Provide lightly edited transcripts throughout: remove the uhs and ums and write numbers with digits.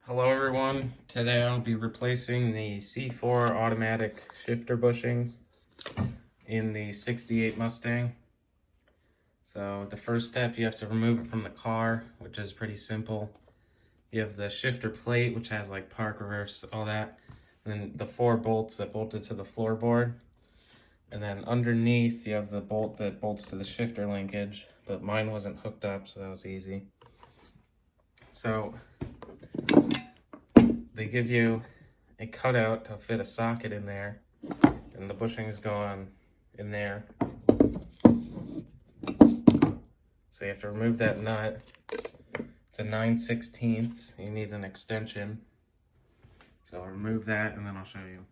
Hello everyone, today I'll be replacing the C4 automatic shifter bushings in the 68 Mustang. So the first step, you have to remove it from the car, which is pretty simple. You have the shifter plate, which has like park, reverse, all that. And then the 4 bolts that bolted to the floorboard. And then underneath you have the bolt that bolts to the shifter linkage, but mine wasn't hooked up, so that was easy. So they give you a cutout to fit a socket in there, and the bushings go on in there. So you have to remove that nut. It's a 9/16. You need an extension. So I'll remove that and then I'll show you.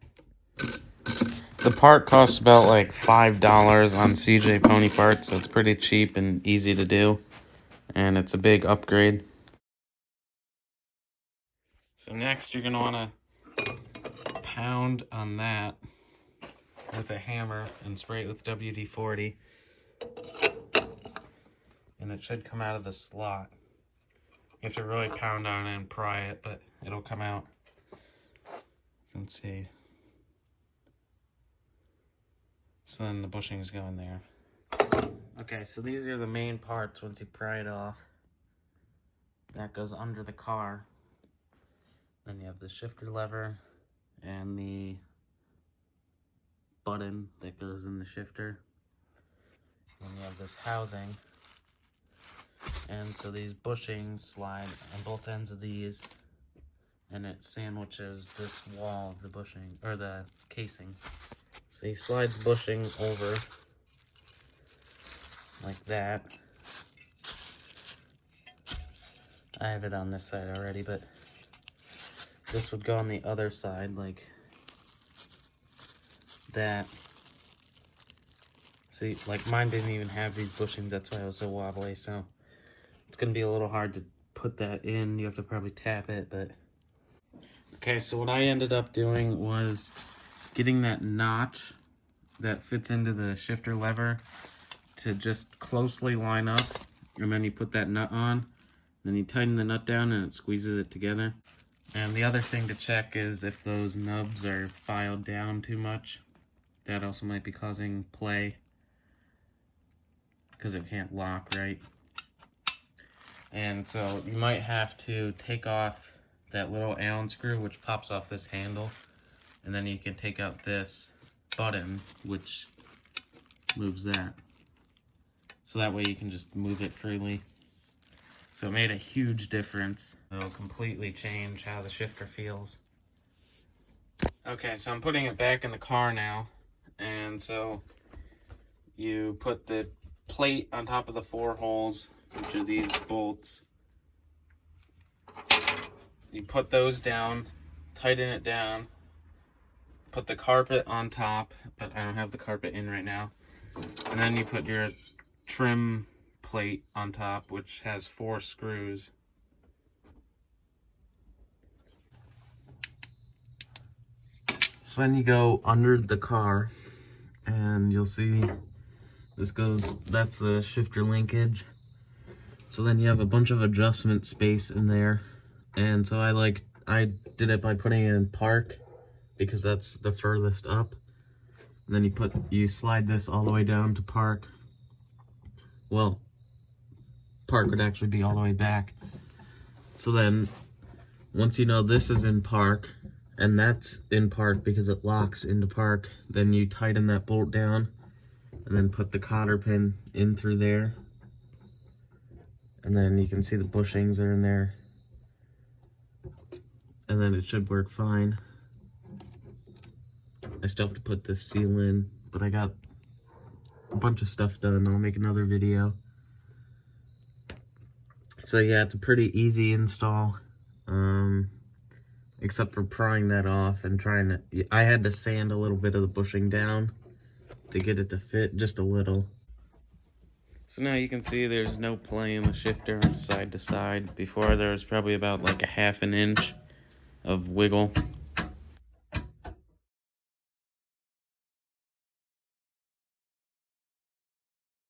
The part costs about like $5 on CJ Pony Parts, so it's pretty cheap and easy to do. And it's a big upgrade. So next you're gonna wanna pound on that with a hammer and spray it with WD-40. And it should come out of the slot. You have to really pound on it and pry it, but it'll come out. Let's see. So then the bushings go in there. Okay, so these are the main parts once you pry it off. That goes under the car. Then you have the shifter lever and the button that goes in the shifter. Then you have this housing. And so these bushings slide on both ends of these, and it sandwiches this wall of the bushing, or the casing. So you slide the bushing over like that. I have it on this side already, but this would go on the other side like that. See, like mine didn't even have these bushings, that's why it was so wobbly, so it's gonna be a little hard to put that in. You have to probably tap it, but... Okay, so what I ended up doing was getting that notch that fits into the shifter lever to just closely line up, and then you put that nut on, then you tighten the nut down and it squeezes it together. And the other thing to check is if those nubs are filed down too much. That also might be causing play, because it can't lock right. And so you might have to take off that little Allen screw, which pops off this handle, and then you can take out this button, which moves that. So that way you can just move it freely. So it made a huge difference. It'll completely change how the shifter feels. Okay, so I'm putting it back in the car now. And so you put the plate on top of the 4 holes, which are these bolts. You put those down, tighten it down, put the carpet on top, but I don't have the carpet in right now. And then you put your trim plate on top, which has 4 screws. So then you go under the car, and you'll see this goes, that's the shifter linkage. So then you have a bunch of adjustment space in there. And so I did it by putting it in park, because that's the furthest up. And then you slide this all the way down to park. Well, park would actually be all the way back. So then once you know this is in park, and that's in park because it locks into park, then you tighten that bolt down and then put the cotter pin in through there. And then you can see the bushings are in there. And then it should work fine. I still have to put this seal in, but I got a bunch of stuff done. I'll make another video. So yeah, it's a pretty easy install. Except for prying that off and trying to... I had to sand a little bit of the bushing down to get it to fit, just a little. So now you can see there's no play in the shifter side to side. Before there was probably about like a 1/2 inch of wiggle.